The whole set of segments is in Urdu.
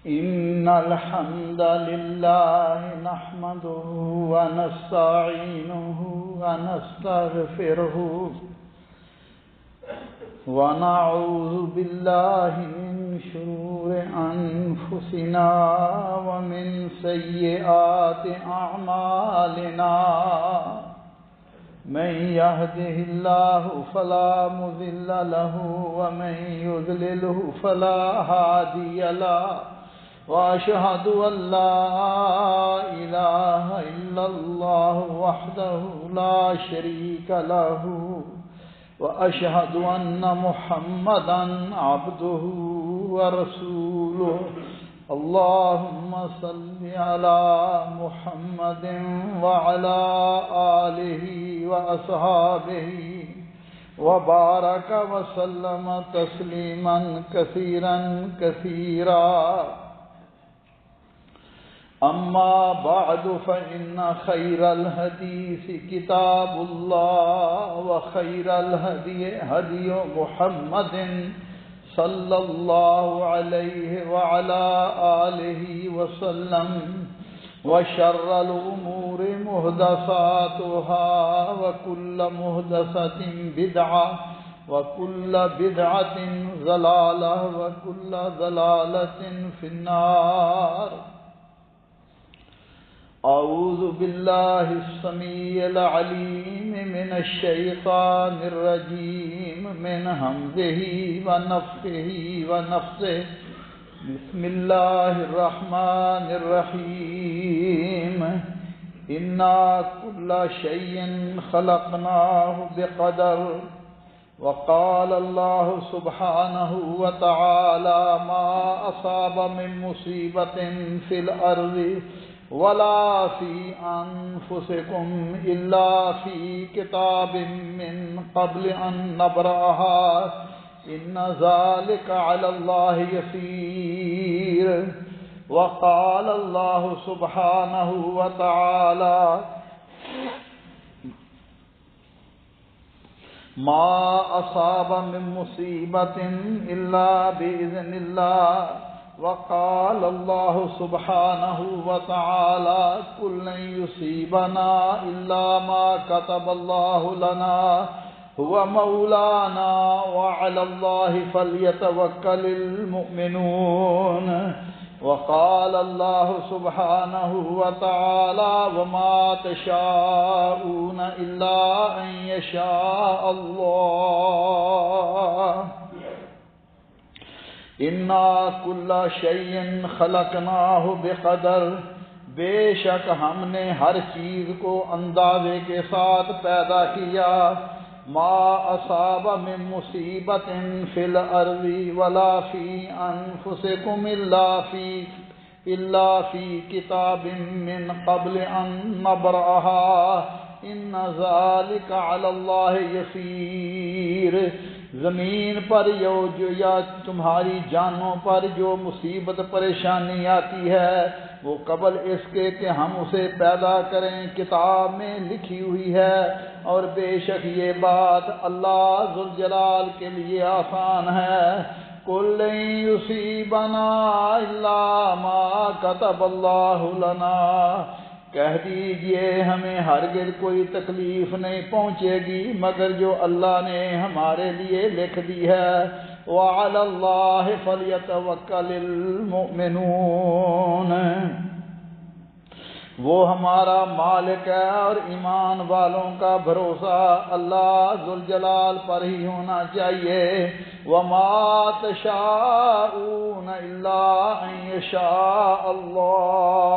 إن الحمد لله نحمده ونستعينه ونستغفره ونعوذ بالله من شرور أنفسنا ومن سيئات أعمالنا من يهده الله فلا مضل له ومن يضلله فلا هادي له وأشهد أن لا إله إلا الله وحده لا شريك له وأشهد أن محمدا عبده ورسوله اللهم صل على محمد وعلى آله وأصحابه وبارك وسلم تسليما كثيرا كثيرا أما بعد فإن خير الحديث كتاب الله وخير الهدي هدي محمد صلى الله عليه وعلى آله وسلم وشر الأمور محدثاتها وكل محدثة بدعة وكل بدعة ضلالة وكل ضلالة في النار أعوذ بالله السميع العليم من الشيطان الرجيم من همزه ونفخه ونفثه بسم الله الرحمن الرحيم إنا كل شيء خلقناه بقدر وقال الله سبحانه وتعالى ما أصاب من مصيبة في الأرض ولا في أنفسكم إلا في كتاب من قبل أن نبرأها إن ذلك على الله يسير وقال الله سبحانه وتعالى ما أصاب من مصيبة إلا بإذن الله وقال الله سبحانه وتعالى قل لن يصيبنا إلا ما كتب الله لنا هو مولانا وعلى الله فليتوكل المؤمنون وقال الله سبحانه وتعالى وما تشاءون إلا أن يشاء الله انا کل شیء خلقناہ بقدر بے شک ہم نے ہر چیز کو اندازے کے ساتھ پیدا کیا ما اصاب من مصیبت فی الارض ولا فی انفسکم الا فی کتاب من قبل ان نبرأها ان ذلک علی اللہ یسیر زمین پر یا تمہاری جانوں پر جو مصیبت پریشانی آتی ہے وہ قبل اس کے کہ ہم اسے پیدا کریں کتاب میں لکھی ہوئی ہے اور بے شک یہ بات اللہ ذوالجلال کے لیے آسان ہے قل لن یصیبنا الا ما کتب اللہ لنا کہہ دیجئے ہمیں ہرگز کوئی تکلیف نہیں پہنچے گی مگر جو اللہ نے ہمارے لیے لکھ دی ہے وعلی اللہ فلیتوکل المؤمنون وہ ہمارا مالک ہے اور ایمان والوں کا بھروسہ اللہ ذوالجلال پر ہی ہونا چاہیے وما تشاءون الا ان یشاء اللہ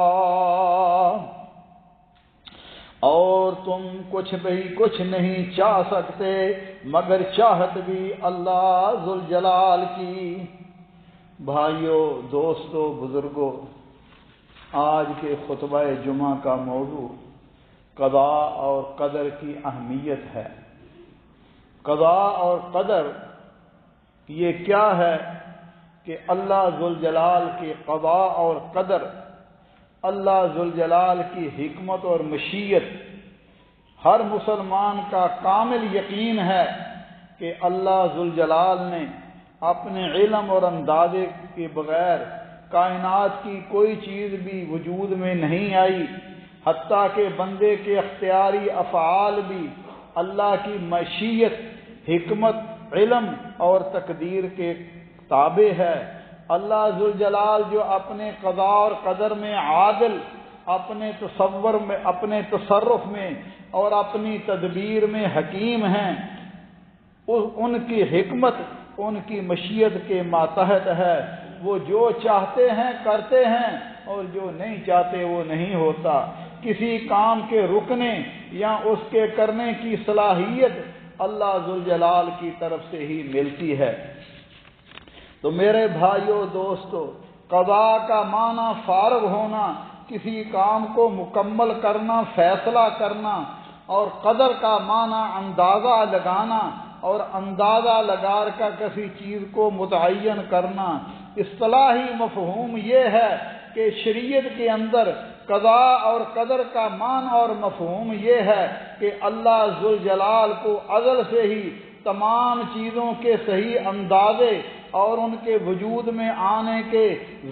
اور تم کچھ نہیں چاہ سکتے مگر چاہت بھی اللہ ذوالجلال کی بھائیو دوستو بزرگو آج کے خطبہ جمعہ کا موضوع قضاء اور قدر کی اہمیت ہے قضاء اور قدر یہ کیا ہے کہ اللہ ذوالجلال کی قضاء اور قدر اللہ ذوالجلال کی حکمت اور مشیت ہر مسلمان کا کامل یقین ہے کہ اللہ ذوالجلال نے اپنے علم اور اندازے کے بغیر کائنات کی کوئی چیز بھی وجود میں نہیں آئی، حتیٰ کہ بندے کے اختیاری افعال بھی اللہ کی مشیت، حکمت، علم اور تقدیر کے تابع ہے۔ اللہ ذوالجلال جو اپنے قضاء اور قدر میں عادل، اپنے تصور میں، اپنے تصرف میں اور اپنی تدبیر میں حکیم ہیں، ان کی حکمت ان کی مشیت کے ماتحت ہے۔ وہ جو چاہتے ہیں کرتے ہیں اور جو نہیں چاہتے وہ نہیں ہوتا۔ کسی کام کے رکنے یا اس کے کرنے کی صلاحیت اللہ ذوالجلال کی طرف سے ہی ملتی ہے۔ تو میرے بھائیو دوستو، قضاء کا معنی فارغ ہونا، کسی کام کو مکمل کرنا، فیصلہ کرنا، اور قدر کا معنی اندازہ لگانا، اور اندازہ لگا کر کسی چیز کو متعین کرنا۔ اصطلاحی مفہوم یہ ہے کہ شریعت کے اندر قضاء اور قدر کا معنی اور مفہوم یہ ہے کہ اللہ ذوالجلال کو ازل سے ہی تمام چیزوں کے صحیح اندازے اور ان کے وجود میں آنے کے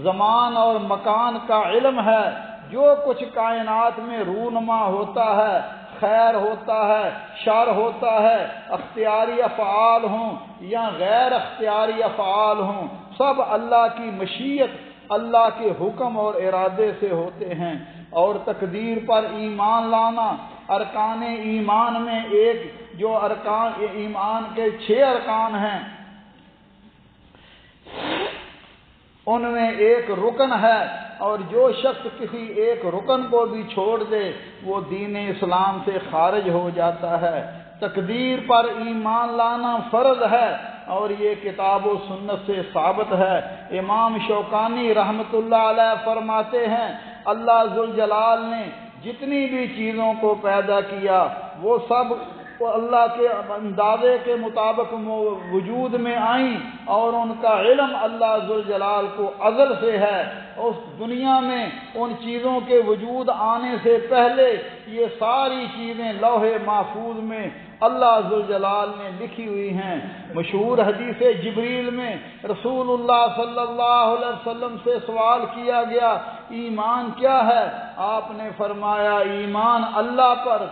زمان اور مکان کا علم ہے۔ جو کچھ کائنات میں رونما ہوتا ہے، خیر ہوتا ہے، شر ہوتا ہے، اختیاری افعال ہوں یا غیر اختیاری افعال ہوں، سب اللہ کی مشیت، اللہ کے حکم اور ارادے سے ہوتے ہیں۔ اور تقدیر پر ایمان لانا، ارکان ایمان میں ایک جو ارکان ایمان کے 6 ارکان ہیں، ان میں ایک رکن ہے، اور جو شخص کسی ایک رکن کو بھی چھوڑ دے وہ دین اسلام سے خارج ہو جاتا ہے۔ تقدیر پر ایمان لانا فرض ہے، اور یہ کتاب و سنت سے ثابت ہے۔ امام شوکانی رحمۃ اللہ علیہ فرماتے ہیں، اللہ ذوالجلال نے جتنی بھی چیزوں کو پیدا کیا وہ سب اللہ کے اندازے کے مطابق وجود میں آئیں، اور ان کا علم اللہ ذوالجلال کو ازل سے ہے۔ اس دنیا میں ان چیزوں کے وجود آنے سے پہلے یہ ساری چیزیں لوح محفوظ میں اللہ ذوالجلال نے لکھی ہوئی ہیں۔ مشہور حدیث جبریل میں رسول اللہ صلی اللہ علیہ وسلم سے سوال کیا گیا، ایمان کیا ہے؟ آپ نے فرمایا، ایمان اللہ پر،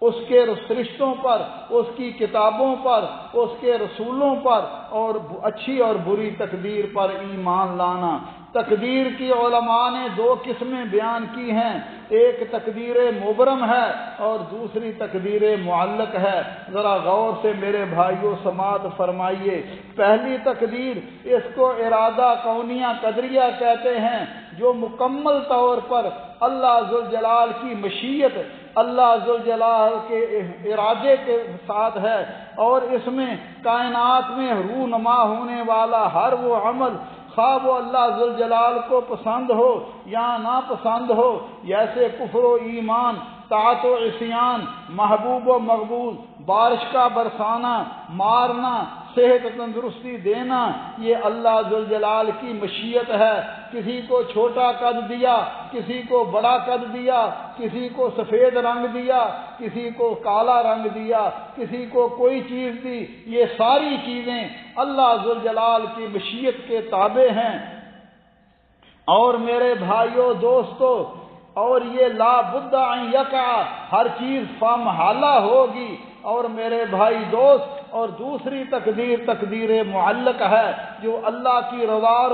اس کے فرشتوں پر، اس کی کتابوں پر، اس کے رسولوں پر، اور اچھی اور بری تقدیر پر ایمان لانا۔ تقدیر کی علماء نے 2 قسمیں بیان کی ہیں، ایک تقدیر مبرم ہے اور دوسری تقدیر معلق ہے۔ ذرا غور سے میرے بھائیوں سماعت فرمائیے۔ پہلی تقدیر، اس کو ارادہ کونیہ قدریہ کہتے ہیں، جو مکمل طور پر اللہ ذوالجلال کی مشیت، اللہ ذوالجلال کے ارادے کے ساتھ ہے، اور اس میں کائنات میں رونما ہونے والا ہر وہ عمل، خواہ وہ اللہ ذوالجلال کو پسند ہو یا ناپسند ہو، جیسے کفر و ایمان، طاعت و عصیان، محبوب و مقبول، بارش کا برسانا، مارنا، صحت و تندرستی دینا، یہ اللہ ذوالجلال کی مشیت ہے۔ کسی کو چھوٹا قد دیا، کسی کو بڑا قد دیا، کسی کو سفید رنگ دیا، کسی کو کالا رنگ دیا، کسی کو کوئی چیز دی، یہ ساری چیزیں اللہ ذوالجلال کی مشیت کے تابع ہیں۔ اور میرے بھائیوں دوستو، اور یہ لا بد ان یقع، ہر چیز فامحالہ ہوگی۔ اور میرے بھائی دوست، اور دوسری تقدیر تقدیر معلق ہے، جو اللہ کی رضا اور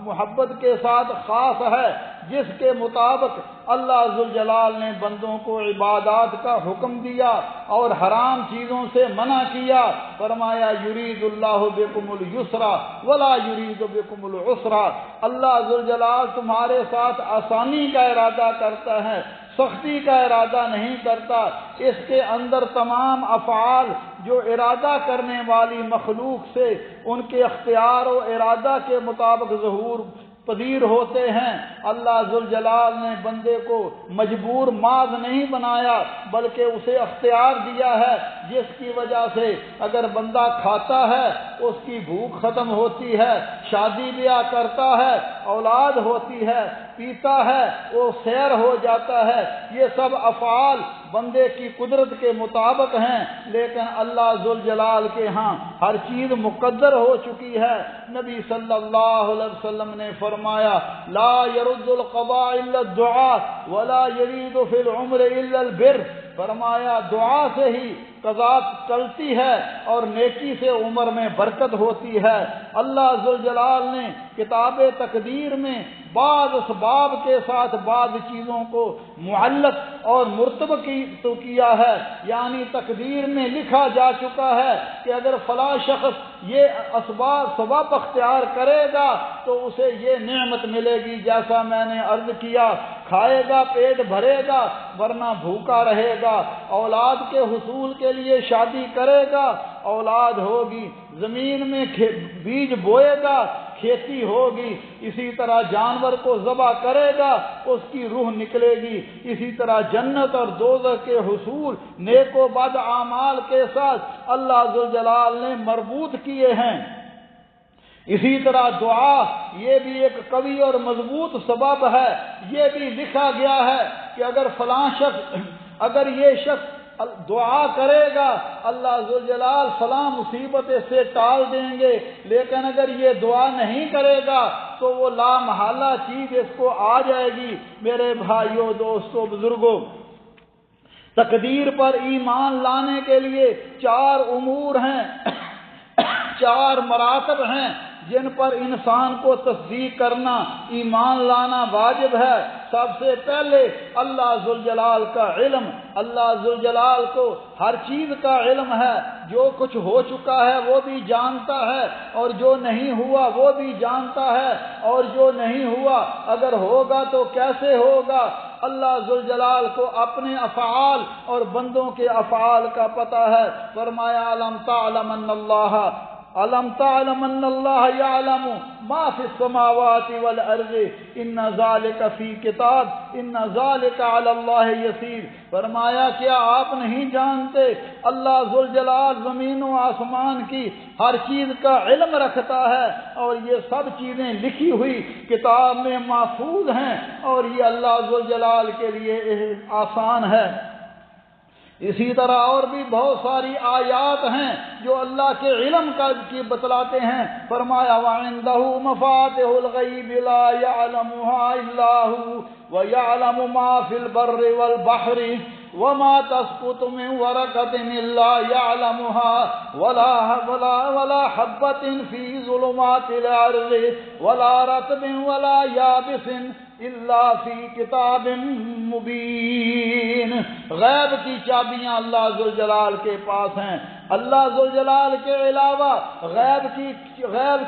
محبت کے ساتھ خاص ہے، جس کے مطابق اللہ ذوالجلال نے بندوں کو عبادات کا حکم دیا اور حرام چیزوں سے منع کیا۔ فرمایا، یرید اللہ بکم الیسر ولا یرید بکم العسر، اللہ ذوالجلال تمہارے ساتھ آسانی کا ارادہ کرتا ہے، سختی کا ارادہ نہیں کرتا۔ اس کے اندر تمام افعال جو ارادہ کرنے والی مخلوق سے ان کے اختیار و ارادہ کے مطابق ظہور پذیر ہوتے ہیں۔ اللہ ذوالجلال نے بندے کو مجبور ماذ نہیں بنایا، بلکہ اسے اختیار دیا ہے، جس کی وجہ سے اگر بندہ کھاتا ہے اس کی بھوک ختم ہوتی ہے، شادی بیاہ کرتا ہے، اولاد ہوتی ہے، پیتا ہے، وہ سیر ہو جاتا ہے۔ یہ سب افعال بندے کی قدرت کے مطابق ہیں، لیکن اللہ ذوالجلال کے ہاں ہر چیز مقدر ہو چکی ہے۔ نبی صلی اللہ علیہ وسلم نے فرمایا لا يرد القضاء الا الدعاء ولا يريد في العمر الا البر، فرمایا دعا سے ہی قضا چلتی ہے اور نیکی سے عمر میں برکت ہوتی ہے۔ اللہ ذوالجلال نے کتاب تقدیر میں بعض اسباب کے ساتھ بعض چیزوں کو معلق اور مرتب تو کیا ہے، یعنی تقدیر میں لکھا جا چکا ہے کہ اگر فلاں شخص یہ سبب اختیار کرے گا تو اسے یہ نعمت ملے گی، جیسا میں نے عرض کیا، کھائے گا پیٹ بھرے گا ورنہ بھوکا رہے گا، اولاد کے حصول کے لیے شادی کرے گا، اولاد ہوگی، زمین میں بیج بوئے گا، کھیتی ہوگی، اسی طرح جانور کو ذبح کرے گا، اس کی روح نکلے گی، اسی طرح جنت اور دوزخ کے حصول نیک و بد اعمال کے ساتھ اللہ ذوالجلال نے مربوط کیے ہیں۔ اسی طرح دعا یہ بھی ایک قوی اور مضبوط سبب ہے، یہ بھی لکھا گیا ہے کہ اگر فلاں شخص، اگر یہ شخص دعا کرے گا اللہ ذوالجلال فلاں مصیبت سے ٹال دیں گے، لیکن اگر یہ دعا نہیں کرے گا تو وہ لا محالہ چیز اس کو آ جائے گی۔ میرے بھائیوں، دوستوں، بزرگوں، تقدیر پر ایمان لانے کے لیے 4 امور ہیں، 4 مراتب ہیں جن پر انسان کو تصدیق کرنا، ایمان لانا واجب ہے۔ سب سے پہلے اللہ ذوالجلال کا علم، اللہ ذوالجلال کو ہر چیز کا علم ہے، جو کچھ ہو چکا ہے وہ بھی جانتا ہے اور جو نہیں ہوا وہ بھی جانتا ہے، اور جو نہیں ہوا اگر ہوگا تو کیسے ہوگا۔ اللہ ذوالجلال کو اپنے افعال اور بندوں کے افعال کا پتہ ہے۔ فرمایا الم تعلم ان اللہ ألم تعلم أن الله يعلم ما في السماوات والأرض إن ذلك في كتاب إن ذلك على الله يسير۔ فرمایا کیا آپ نہیں جانتے اللہ ذوالجلال زمین و آسمان کی ہر چیز کا علم رکھتا ہے، اور یہ سب چیزیں لکھی ہوئی کتاب میں محفوظ ہیں، اور یہ اللہ ذوالجلال کے لیے آسان ہے۔ اسی طرح اور بھی بہت ساری آیات ہیں جو اللہ کے علم کی بتلاتے ہیں۔ فرمایا وَعِندَهُ مَفَاتِحُ الْغَيْبِ لَا يَعْلَمُهَا إِلَّا هُوَ وَيَعْلَمُ مَا فِي الْبَرِّ وَالْبَحْرِ وَمَا تَسْقُطُ مِنْ وَرَقَةٍ إِلَّا يَعْلَمُهَا وَلَا حَبَّةٍ فِي ظُلُمَاتِ الْأَرْضِ وَلَا رَطْبٍ وَلَا يَابِسٍ الا فی کتاب مبین۔ غیب کی چابیاں اللہ ذوالجلال کے پاس ہیں۔ اللہ ذوالجلال کے علاوہ غیب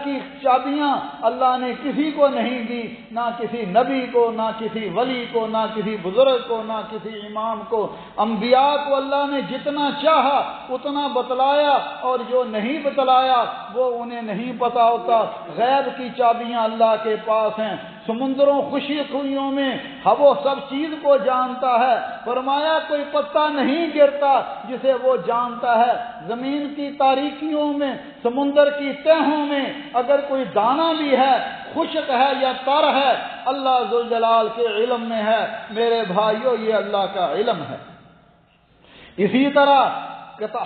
کی چابیاں اللہ نے کسی کو نہیں دی، نہ کسی نبی کو، نہ کسی ولی کو، نہ کسی بزرگ کو، نہ کسی امام کو۔ انبیاء کو اللہ نے جتنا چاہا اتنا بتلایا، اور جو نہیں بتلایا وہ انہیں نہیں پتا ہوتا۔ غیب کی چابیاں اللہ کے پاس ہیں۔ سمندروں خوشیوں میں وہ سب چیز کو جانتا ہے۔ فرمایا کوئی پتا نہیں گرتا جسے وہ جانتا ہے۔ زمین کی تاریکیوں میں، سمندر کی تہوں میں اگر کوئی دانہ بھی ہے، خشک ہے یا تر ہے، اللہ ذوالجلال کے علم میں ہے۔ میرے بھائیوں، یہ اللہ کا علم ہے۔ اسی طرح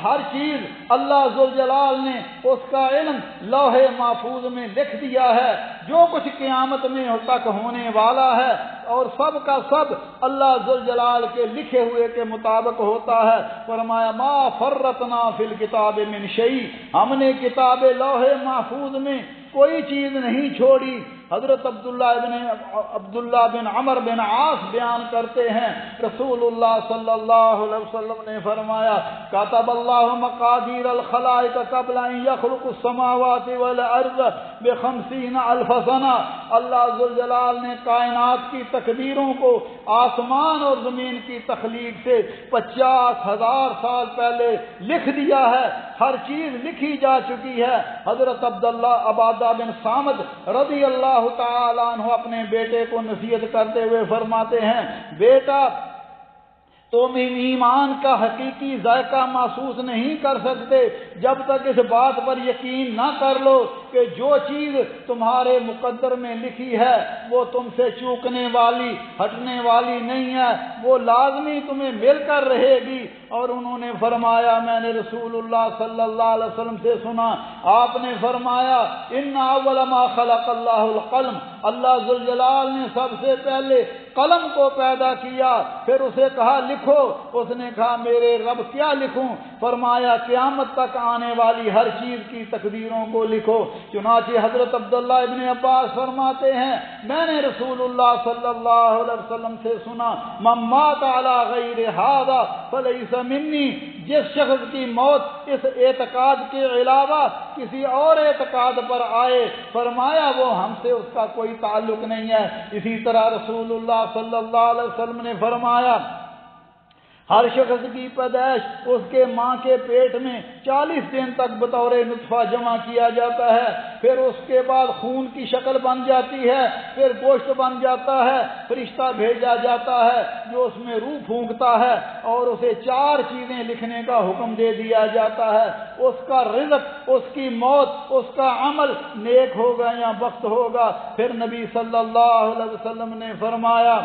ہر چیز اللہ ذوالجلال نے اس کا علم لوح محفوظ میں لکھ دیا ہے، جو کچھ قیامت میں تک ہونے والا ہے، اور سب کا سب اللہ ذوالجلال کے لکھے ہوئے کے مطابق ہوتا ہے۔ فرمایا ما فرطنا فی الکتاب من شیء، ہم نے کتاب لوح محفوظ میں کوئی چیز نہیں چھوڑی۔ حضرت عبداللہ بن عمر بن عاص بیان کرتے ہیں، رسول اللہ صلی اللہ علیہ وسلم نے فرمایا کتب اللہ مقادیر الخلائق قبل ان یخلق السماوات والارض ب50,000 سنہ۔ اللہ ذوالجلال نے کائنات کی تقدیروں کو آسمان اور زمین کی تخلیق سے 50,000 سال پہلے لکھ دیا ہے۔ ہر چیز لکھی جا چکی ہے۔ حضرت عبادہ بن صامت رضی اللہ تعالیٰ عنہ اپنے بیٹے کو نصیحت کرتے ہوئے فرماتے ہیں بیٹا تم ایمان کا حقیقی ذائقہ محسوس نہیں کر سکتے جب تک اس بات پر یقین نہ کر لو کہ جو چیز تمہارے مقدر میں لکھی ہے وہ تم سے چوکنے والی ہٹنے والی نہیں ہے، وہ لازمی تمہیں مل کر رہے گی۔ اور انہوں نے فرمایا میں نے رسول اللہ صلی اللہ علیہ وسلم سے سنا، آپ نے فرمایا ان اول ما خلق اللہ القلم، اللہ ذوالجلال نے سب سے پہلے قلم کو پیدا کیا، پھر اسے کہا لکھو، اس نے کہا میرے رب کیا لکھوں؟ فرمایا قیامت تک آنے والی ہر چیز کی تقدیروں کو لکھو۔ چنانچہ حضرت عبداللہ ابن عباس فرماتے ہیں میں نے رسول اللہ صلی اللہ علیہ وسلم سے سنا من مات علی غیر ھذا فلیس منی، جس شخص کی موت اس اعتقاد کے علاوہ کسی اور اعتقاد پر آئے، فرمایا وہ ہم سے اس کا کوئی تعلق نہیں ہے۔ اسی طرح رسول اللہ صلی اللہ علیہ وسلم نے فرمایا ہر شخص کی پیدائش اس کے ماں کے پیٹ میں 40 دن تک بطور نطفہ جمع کیا جاتا ہے، پھر اس کے بعد خون کی شکل بن جاتی ہے، پھر گوشت بن جاتا ہے، فرشتہ بھیجا جاتا ہے جو اس میں روح پھونکتا ہے اور اسے 4 چیزیں لکھنے کا حکم دے دیا جاتا ہے، اس کا رزق، اس کی موت، اس کا عمل نیک ہوگا یا بخت ہوگا۔ پھر نبی صلی اللہ علیہ وسلم نے فرمایا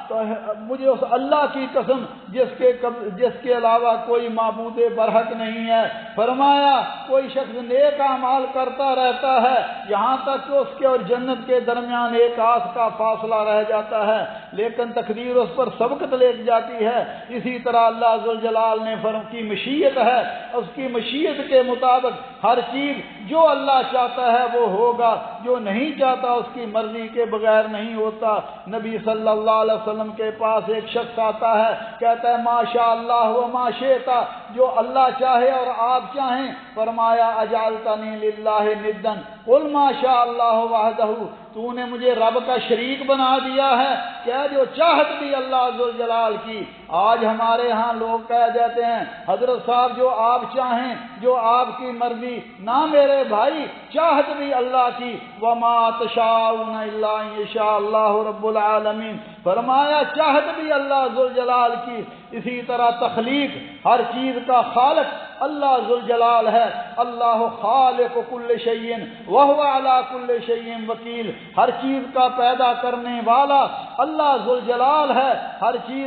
تو مجھے اس اللہ کی قسم جس کے علاوہ کوئی معبود برحق نہیں ہے، فرمایا کوئی شخص نیک اعمال کرتا رہتا ہے یہاں تک کہ اس کے اور جنت کے درمیان ایک آس کا فاصلہ رہ جاتا ہے، لیکن تقدیر اس پر سبقت لے جاتی ہے۔ اسی طرح اللہ ذوالجلال نے کی مشیت ہے، اس کی مشیت کے مطابق ہر چیز جو اللہ چاہتا ہے وہ ہوگا، جو نہیں چاہتا اس کی مرضی کے بغیر نہیں ہوتا۔ نبی صلی اللہ علیہ وسلم کے پاس ایک شخص آتا ہے، کہتا ہے ما شاء اللہ و ما شئت، جو اللہ چاہے اور آپ چاہیں۔ فرمایا اجعلتنی للہ ندا قل ما شاء اللہ وحدہ، تو نے مجھے رب کا شریک بنا دیا ہے، کیا جو چاہت بھی اللہ ذوالجلال کی۔ آج ہمارے ہاں لوگ کہہ دیتے ہیں حضرت صاحب جو آپ چاہیں، جو آپ کی مرضی، نہ میرے بھائی، چاہت بھی اللہ کی، وما تشاءون الا ان یشاء اللہ رب العالمین، فرمایا چاہت بھی اللہ ذوالجلال کی۔ اسی طرح تخلیق، ہر چیز کا خالق اللہ ذوالجلال ہے، اللہ خالق کل شیء وہو علی کل شیء وکیل، ہر چیز کا پیدا کرنے والا اللہ ذوالجلال ہے،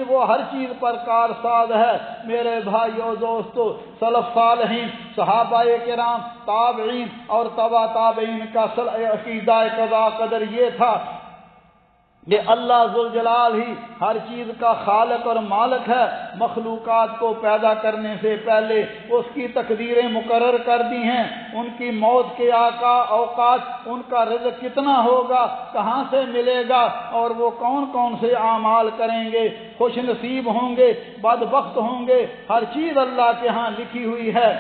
وہ ہر چیز پر کارساز ہے۔ میرے بھائیو دوستو، سلف صالحین، صحابہ کرام، تابعین اور تبع تابعین کا عقیدہ قضا قدر یہ تھا کہ اللہ ذوالجلال ہی ہر چیز کا خالق اور مالک ہے، مخلوقات کو پیدا کرنے سے پہلے اس کی تقدیریں مقرر کر دی ہیں، ان کی موت کے اوقات، ان کا رزق کتنا ہوگا، کہاں سے ملے گا، اور وہ کون کون سے اعمال کریں گے، خوش نصیب ہوں گے، بدبخت ہوں گے، ہر چیز اللہ کے ہاں لکھی ہوئی ہے۔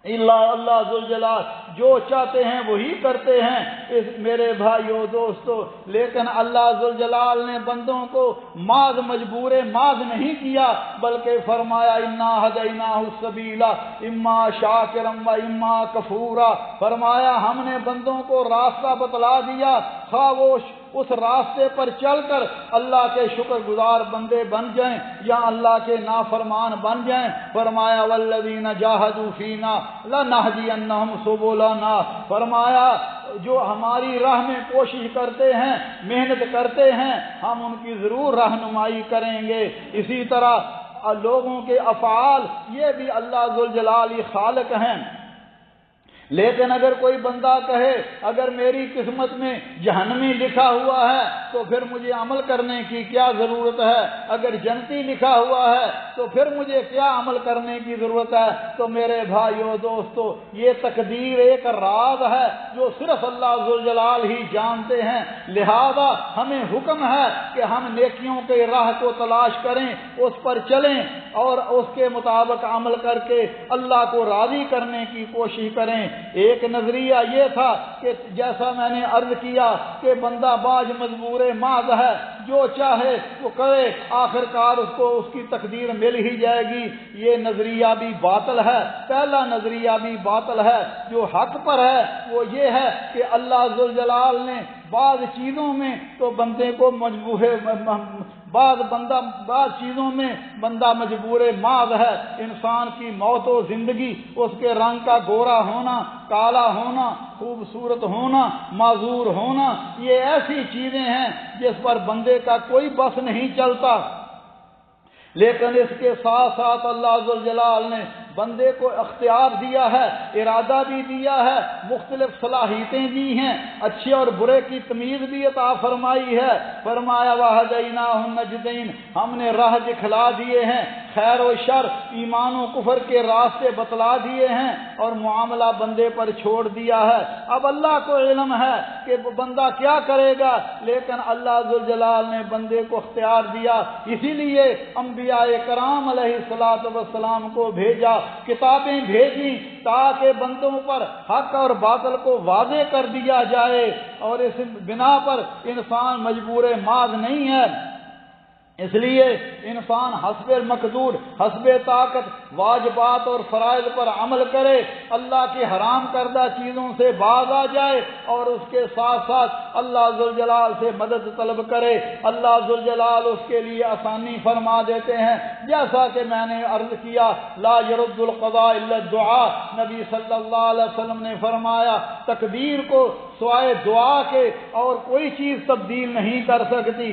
اللہ ذوالجلال جو چاہتے ہیں وہی کرتے ہیں میرے بھائیو دوستو، لیکن اللہ ذوالجلال نے بندوں کو محض مجبور محض نہیں کیا، بلکہ فرمایا انا ہدیناہ السبیل اما شاکرا و اما کفورا، فرمایا ہم نے بندوں کو راستہ بتلا دیا، خواہ وہ اس راستے پر چل کر اللہ کے شکر گزار بندے بن جائیں یا اللہ کے نافرمان بن جائیں۔ فرمایا والذین جاہدوا فینا لنہدینہم سبلنا، فرمایا جو ہماری راہ میں کوشش کرتے ہیں، محنت کرتے ہیں، ہم ان کی ضرور رہنمائی کریں گے۔ اسی طرح لوگوں کے افعال، یہ بھی اللہ ذوالجلال ہی خالق ہیں۔ لیکن اگر کوئی بندہ کہے اگر میری قسمت میں جہنمی لکھا ہوا ہے تو پھر مجھے عمل کرنے کی کیا ضرورت ہے، اگر جنتی لکھا ہوا ہے تو پھر مجھے کیا عمل کرنے کی ضرورت ہے؟ تو میرے بھائیو دوستو، یہ تقدیر ایک راز ہے جو صرف اللہ ذوالجلال ہی جانتے ہیں، لہذا ہمیں حکم ہے کہ ہم نیکیوں کے راہ کو تلاش کریں، اس پر چلیں اور اس کے مطابق عمل کر کے اللہ کو راضی کرنے کی کوشش کریں۔ ایک نظریہ یہ تھا کہ جیسا میں نے عرض کیا کہ بندہ باج مجبور محض ہے، جو چاہے وہ کرے، آخرکار اس کو اس کی تقدیر مل ہی جائے گی۔ یہ نظریہ بھی باطل ہے۔ پہلا نظریہ بھی باطل ہے۔ جو حق پر ہے وہ یہ ہے کہ اللہ ذوالجلال نے بعض چیزوں میں تو بندے کو بعض چیزوں میں بندہ مجبور ماض ہے، انسان کی موت و زندگی، اس کے رنگ کا گورا ہونا، کالا ہونا، خوبصورت ہونا، معذور ہونا، یہ ایسی چیزیں ہیں جس پر بندے کا کوئی بس نہیں چلتا۔ لیکن اس کے ساتھ ساتھ اللہ ذوالجلال نے بندے کو اختیار دیا ہے، ارادہ بھی دیا ہے، مختلف صلاحیتیں دی ہیں، اچھے اور برے کی تمیز بھی عطا فرمائی ہے۔ فرمایا وَهَدَيْنَاهُ النَّجْدَيْنِ، ہم نے راہ دکھلا دیے ہیں، خیر و شر، ایمان و کفر کے راستے بتلا دیے ہیں اور معاملہ بندے پر چھوڑ دیا ہے۔ اب اللہ کو علم ہے کہ بندہ کیا کرے گا، لیکن اللہ ذوالجلال نے بندے کو اختیار دیا، اسی لیے انبیاء کرام علیہ الصلوۃ والسلام کو بھیجا، کتابیں بھیجی تاکہ بندوں پر حق اور باطل کو واضح کر دیا جائے، اور اس بنا پر انسان مجبور ماض نہیں ہے۔ اس لیے انسان حسب مقدور، حسب طاقت واجبات اور فرائض پر عمل کرے، اللہ کی حرام کردہ چیزوں سے باز آ جائے اور اس کے ساتھ ساتھ اللہ ذوالجلال سے مدد طلب کرے۔ اللہ ذوالجلال اس کے لیے آسانی فرما دیتے ہیں، جیسا کہ میں نے عرض کیا لا يرد القضاء الا الدعاء، نبی صلی اللہ علیہ وسلم نے فرمایا تقدیر کو سوائے دعا کے اور کوئی چیز تبدیل نہیں کر سکتی۔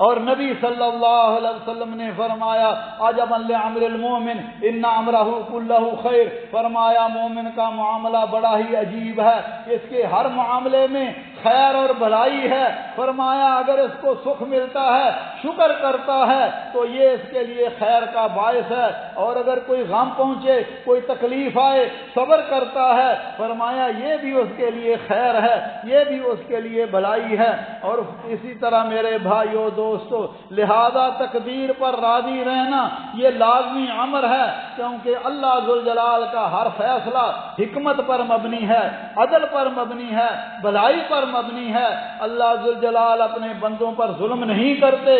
اور نبی صلی اللہ علیہ وسلم نے فرمایا عجبا لعمر المومن ان امرہ کلہ خیر، فرمایا مومن کا معاملہ بڑا ہی عجیب ہے، اس کے ہر معاملے میں خیر اور بھلائی ہے۔ فرمایا اگر اس کو سکھ ملتا ہے، شکر کرتا ہے تو یہ اس کے لیے خیر کا باعث ہے، اور اگر کوئی غم پہنچے، کوئی تکلیف آئے، صبر کرتا ہے، فرمایا یہ بھی اس کے لیے خیر ہے، یہ بھی اس کے لیے بھلائی ہے۔ اور اسی طرح میرے بھائیو دوستو، لہذا تقدیر پر راضی رہنا یہ لازمی امر ہے، کیونکہ اللہ ذوالجلال کا ہر فیصلہ حکمت پر مبنی ہے، عدل پر مبنی ہے، بھلائی پر مبنی ہے۔ اللہ ذوالجلال اپنے بندوں پر ظلم نہیں کرتے۔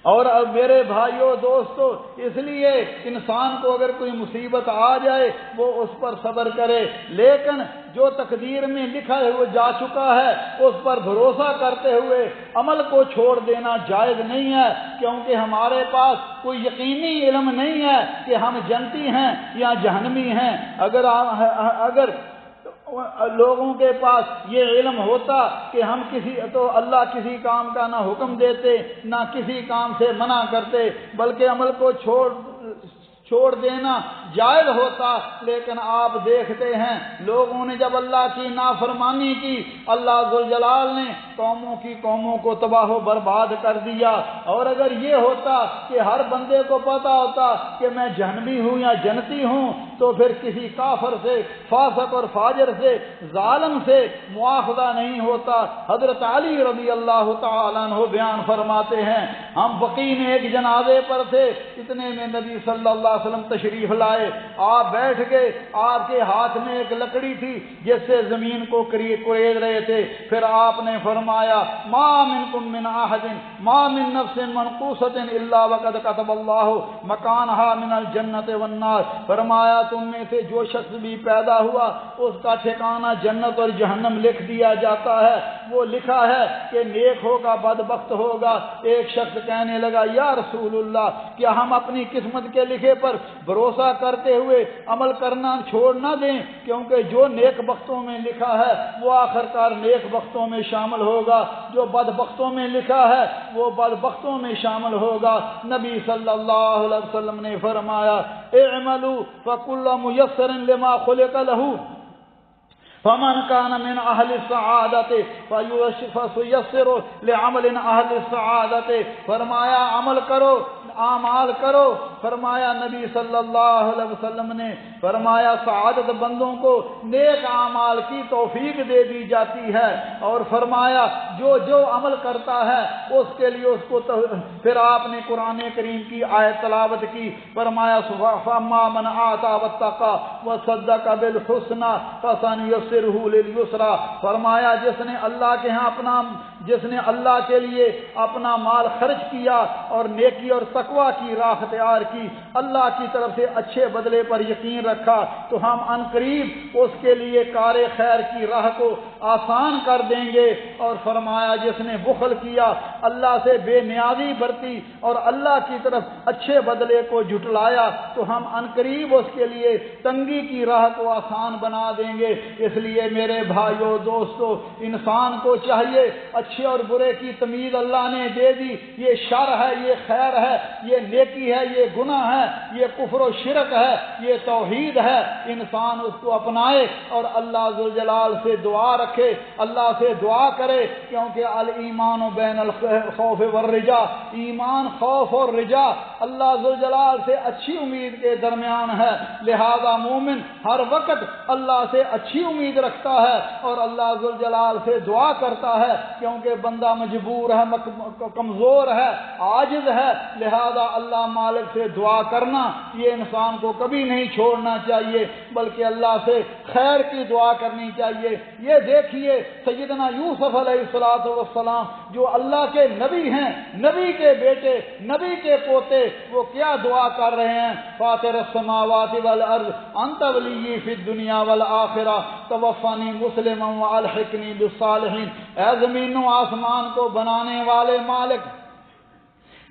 اور اب میرے بھائیو دوستو، اس لیے انسان کو اگر کوئی مصیبت آ جائے وہ اس پر صبر کرے، لیکن جو تقدیر میں لکھا ہے وہ جا چکا ہے، اس پر بھروسہ کرتے ہوئے عمل کو چھوڑ دینا جائز نہیں ہے، کیونکہ ہمارے پاس کوئی یقینی علم نہیں ہے کہ ہم جنتی ہیں یا جہنمی ہیں۔ اگر لوگوں کے پاس یہ علم ہوتا کہ ہم تو اللہ کسی کام کا نہ حکم دیتے نہ کسی کام سے منع کرتے، بلکہ عمل کو چھوڑ دینا جائز ہوتا۔ لیکن آپ دیکھتے ہیں لوگوں نے جب اللہ کی نافرمانی کی، اللہ ذوالجلال نے قوموں کو تباہ و برباد کر دیا۔ اور اگر یہ ہوتا کہ ہر بندے کو پتا ہوتا کہ میں جہنمی ہوں یا جنتی ہوں، تو پھر کسی کافر سے، فاسق اور فاجر سے، ظالم سے مواخذہ نہیں ہوتا۔ حضرت علی رضی اللہ تعالیٰ عنہ بیان فرماتے ہیں ہم بقیع میں ایک جنازے پر تھے، اتنے میں نبی صلی اللہ علیہ وسلم تشریف لائے، آپ بیٹھ گئے، آپ کے ہاتھ میں ایک لکڑی تھی جس سے زمین کو کورید رہے تھے۔ پھر آپ نے فرمایا ما منکم من احد ما من نفس منقوصۃ الا وقد كتب اللہ مکانها من الجنۃ والنار، فرمایا تم میں سے جو شخص بھی پیدا ہوا اس کا ٹھکانہ جنت اور جہنم لکھ دیا جاتا ہے، وہ لکھا ہے کہ نیک ہوگا بدبخت ہوگا۔ ایک شخص کہنے لگا یا رسول اللہ، کیا ہم اپنی قسمت کے لکھے پر بھروسہ کرتے ہوئے عمل کرنا چھوڑ نہ دیں، کیونکہ جو نیک بختوں میں لکھا ہے وہ آخرکار نیک بختوں میں شامل ہوگا، جو بدبختوں میں لکھا ہے وہ بدبختوں میں شامل ہوگا۔ نبی صلی اللہ علیہ وسلم نے فرمایا اعملوا فکل میسر لما خلق له فمن كان من اهل السعادة فسيسر لعمل اهل السعادة، فرمایا عمل کرو، اعمال کرو۔ فرمایا نبی صلی اللہ علیہ وسلم نے فرمایا سعادت بندوں کو نیک اعمال کی توفیق دے دی جاتی ہے، اور فرمایا جو عمل کرتا ہے اس کے لیے اس کو پھر آپ نے قرآن کریم کی آیت تلاوت کی، فرمایا فَأَمَّا مَنْ آتَى وَاتَّقَى وَصَدَّقَ بِالْحُسْنَى فَسَنُيَسِّرُهُ لِلْيُسْرَى، فرمایا جس نے اللہ کے ہاں جس نے اللہ کے لیے اپنا مال خرچ کیا اور نیکی اور تقوی کی راہ اختیار کی، اللہ کی طرف سے اچھے بدلے پر یقین رکھا، تو ہم عنقریب اس کے لیے کار خیر کی راہ کو آسان کر دیں گے۔ اور فرمایا جس نے بخل کیا، اللہ سے بے نیازی برتی اور اللہ کی طرف اچھے بدلے کو جھٹلایا تو ہم عنقریب اس کے لیے تنگی کی راہ کو آسان بنا دیں گے۔ اس لیے میرے بھائیوں دوستو، انسان کو چاہیے، اچھے اور برے کی تمیز اللہ نے دے دی، یہ شر ہے، یہ خیر ہے، یہ نیکی ہے، یہ گناہ ہے، یہ کفر و شرک ہے، یہ توحید ہے، انسان اس کو اپنائے اور اللہ ذوالجلال سے دعا رکھے، اللہ سے دعا کرے، کیونکہ الایمان بین الخوف والرجا، ایمان خوف اور رجا اللہ ذوالجلال سے اچھی امید کے درمیان ہے۔ لہذا مومن ہر وقت اللہ سے اچھی امید رکھتا ہے اور اللہ ذوالجلال سے دعا کرتا ہے، کیونکہ بندہ مجبور ہے، کمزور ہے، عاجز ہے، لہذا اللہ مالک سے دعا کرنا یہ انسان کو کبھی نہیں چھوڑنا چاہیے، بلکہ اللہ سے خیر کی دعا کرنی چاہیے۔ یہ دیکھیے سیدنا یوسف علیہ السلام جو اللہ کے نبی ہیں، نبی کے بیٹے، نبی کے پوتے، وہ کیا دعا کر رہے ہیں؟ فاطر السماوات والارض انت ولی فی الدنیا والآخرہ توفنی مسلما والحقنی بالصالحین۔ اے زمین و آسمان کو بنانے والے مالک،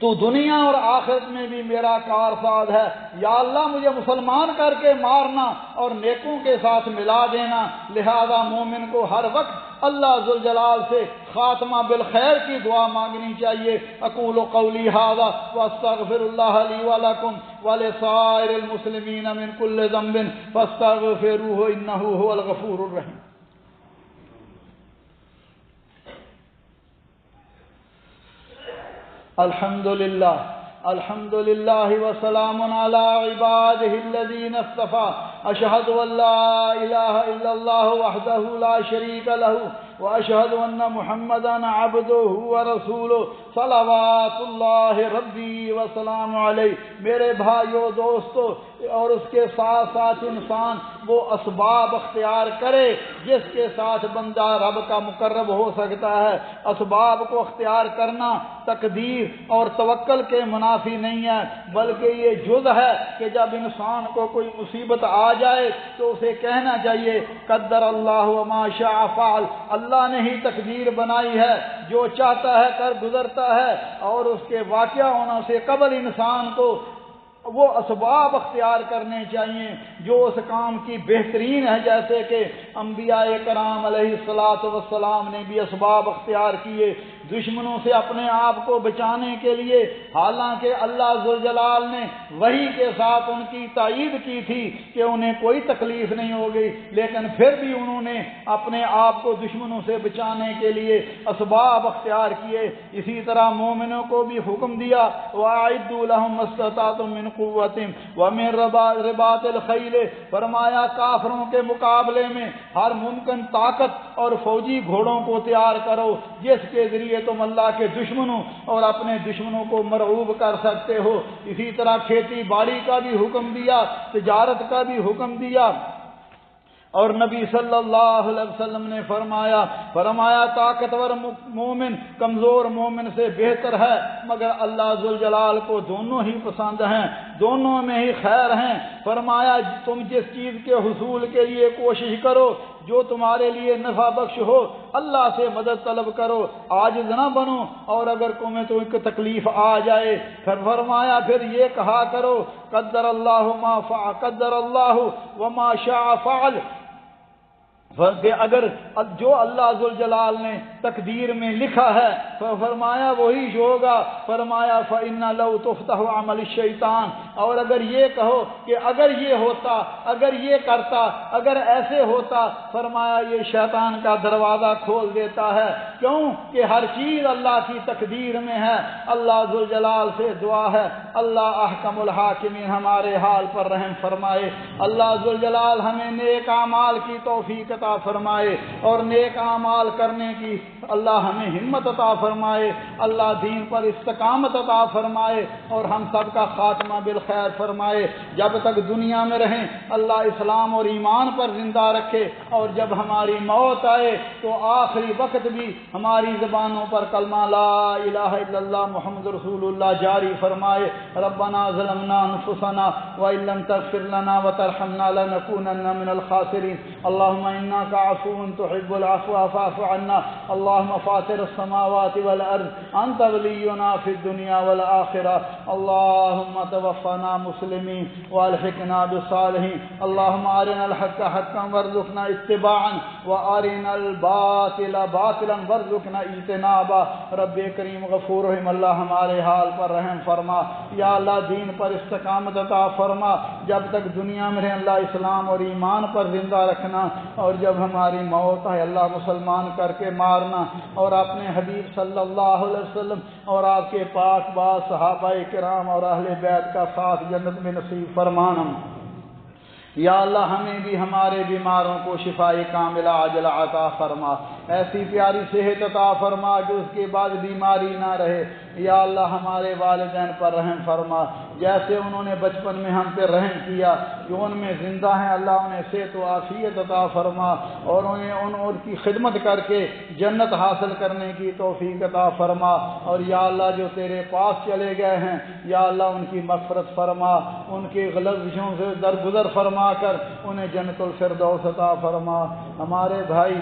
تو دنیا اور آخرت میں بھی میرا کارساز ہے، یا اللہ مجھے مسلمان کر کے مارنا اور نیکوں کے ساتھ ملا دینا۔ لہذا مومن کو ہر وقت اللہ ذوالجلال سے خاتمہ بالخیر کی دعا مانگنی چاہیے۔ اقول قولی ھذا واستغفر اللہ لی ولکم ولسائر المسلمین من کل ذنب فاستغفروہ انہ ھو الغفور الرحیم۔ الحمدللہ الحمدللہ وسلام علی عبادہ الذین اصطفیٰ، اشہد ان لا الہ الا اللہ وحدہ لا شریک لہ واشہد ان محمدا عبدہ ورسولہ صلوات اللہ ربی وسلام علیہ۔ میرے بھائیو دوستو، اور اس کے ساتھ ساتھ انسان وہ اسباب اختیار کرے جس کے ساتھ بندہ رب کا مقرب ہو سکتا ہے۔ اسباب کو اختیار کرنا تقدیر اور توکل کے منافی نہیں ہے، بلکہ یہ جز ہے کہ جب انسان کو کوئی مصیبت آ جائے تو اسے کہنا چاہیے قدر اللہ وما شاء فعل، اللہ نے ہی تقدیر بنائی ہے، جو چاہتا ہے کر گزرتا ہے، اور اس کے واقعہ ہونا سے قبل انسان کو وہ اسباب اختیار کرنے چاہیے جو اس کام کی بہترین ہے، جیسے کہ انبیاء کرام علیہ السلام نے بھی اسباب اختیار کیے دشمنوں سے اپنے آپ کو بچانے کے لیے، حالانکہ اللہ ذوالجلال نے وحی کے ساتھ ان کی تائید کی تھی کہ انہیں کوئی تکلیف نہیں ہوگی، لیکن پھر بھی انہوں نے اپنے آپ کو دشمنوں سے بچانے کے لیے اسباب اختیار کیے۔ اسی طرح مومنوں کو بھی حکم دیا وَأَعِدُّوا لَهُم مَّا اسْتَطَعْتُم مِّن قُوَّةٍ وَمِن رِّبَاطِ الْخَيْلِ، فرمایا کافروں کے مقابلے میں ہر ممکن طاقت اور فوجی گھوڑوں کو تیار کرو جس کے ذریعے تم اللہ کے دشمنوں اور اپنے دشمنوں کو مرعوب کر سکتے ہو۔ اسی طرح کھیتی باڑی کا بھی حکم دیا، تجارت کا بھی حکم دیا، اور نبی صلی اللہ علیہ وسلم نے فرمایا طاقتور مومن کمزور مومن سے بہتر ہے، مگر اللہ ذوالجلال کو دونوں ہی پسند ہیں، دونوں میں ہی خیر ہیں۔ فرمایا تم جس چیز کے حصول کے لیے کوشش کرو جو تمہارے لیے نفع بخش ہو، اللہ سے مدد طلب کرو، عاجز نہ بنو، اور اگر تمہیں تو ایک تکلیف آ جائے فرمایا پھر یہ کہا کرو قدر اللہ وما شاء فعل، کہ اگر جو اللہ ذوالجلال نے تقدیر میں لکھا ہے فرمایا وہی ہوگا۔ فرمایا فَإِنَّ لَوْ تُفْتَحُ عَمَلِ الشَّيْطَانِ، اور اگر یہ کہو کہ اگر یہ ہوتا، اگر یہ کرتا، اگر ایسے ہوتا، فرمایا یہ شیطان کا دروازہ کھول دیتا ہے۔ کیوں کہ ہر چیز اللہ کی تقدیر میں ہے۔ اللہ ذوالجلال سے دعا ہے اللہ احکم الحاکمین ہمارے حال پر رحم فرمائے، اللہ ذوالجلال ہمیں نیک اعمال کی توفیق عطا فرمائے اور نیک اعمال کرنے کی اللہ ہمیں ہمت عطا فرمائے، اللہ دین پر استقامت عطا فرمائے اور ہم سب کا خاتمہ بالخیر فرمائے۔ جب تک دنیا میں رہیں اللہ اسلام اور ایمان پر زندہ رکھے، اور جب ہماری موت آئے تو آخری وقت بھی ہماری زبانوں پر کلمہ لا الہ الا اللہ محمد رسول اللہ جاری فرمائے۔ ربنا ظلمنا انفسنا وان لم تغفر لنا وترحمنا لنكونن من الخاسرین۔ اللهم انك عفو تحب العفو فاعف عنا۔ اللهم فاطر السماوات والارض انت ولينا في الدنيا والآخرة۔ اللهم توفنا مسلمين والحقنا بالصالحين۔ اللهم ارنا الحق حقا وارزقنا اتباعا وارنا الباطل باطلا وارزقنا اجتنابا۔ رب کریم غفور رحیم اللہ ہمارے حال پر رحم فرما، یا اللہ دین پر استقامت عطا فرما، جب تک دنیا میں رہے اللہ اسلام اور ایمان پر زندہ رکھنا، اور جب ہماری موت ہے اللہ مسلمان کر کے مارنا، اور اپنے حبیب صلی اللہ علیہ وسلم اور آپ کے پاک باز صحابہ کرام اور اہل بیت کا ساتھ جنت میں نصیب فرمانا۔ یا اللہ ہمیں بھی ہمارے بیماروں کو شفائے کاملہ عاجلہ عطا فرما، ایسی پیاری صحت عطا فرما کہ اس کے بعد بیماری نہ رہے۔ یا اللہ ہمارے والدین پر رحم فرما، جیسے انہوں نے بچپن میں ہم پہ رحم کیا، جو ان میں زندہ ہیں اللہ انہیں صحت و عافیت عطا فرما، اور انہیں ان کی خدمت کر کے جنت حاصل کرنے کی توفیق عطا فرما۔ اور یا اللہ جو تیرے پاس چلے گئے ہیں یا اللہ ان کی مغفرت فرما، ان کے غلطیوں سے درگزر فرما کر انہیں جنت الفردوس عطا فرما۔ ہمارے بھائی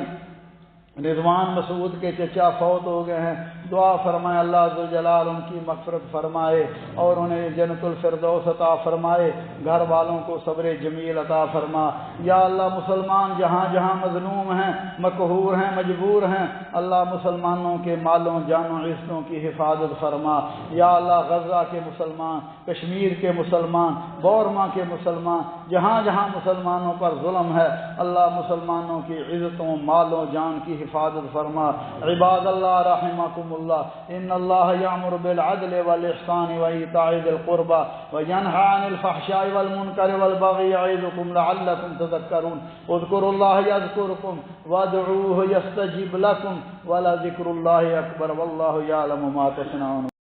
رضوان مسعود کے چچا فوت ہو گئے ہیں، دعا فرمائے اللہ ذوالجلال ان کی مغفرت فرمائے اور انہیں جنت الفردوس عطا فرمائے، گھر والوں کو صبر جمیل عطا فرما۔ یا اللہ مسلمان جہاں جہاں مظلوم ہیں، مقہور ہیں، مجبور ہیں، اللہ مسلمانوں کے مالوں جانوں عزتوں کی حفاظت فرما۔ یا اللہ غزہ کے مسلمان، کشمیر کے مسلمان، بورما کے مسلمان، جہاں جہاں مسلمانوں پر ظلم ہے اللہ مسلمانوں کی عزتوں مالوں جان کی حفاظت فرما۔ عباد اللہ رحمکم اللہ، ان اللہ یامر بالعدل والاحسان وایتاء ذی القربى وینہی عن الفحشاء والمنکر والبغی یعظکم لعلکم تذکرون۔ اذکروا اللہ یذکرکم وادعوہ یستجب لکم ولذکر اللہ اکبر واللہ یعلم ما تصنعون۔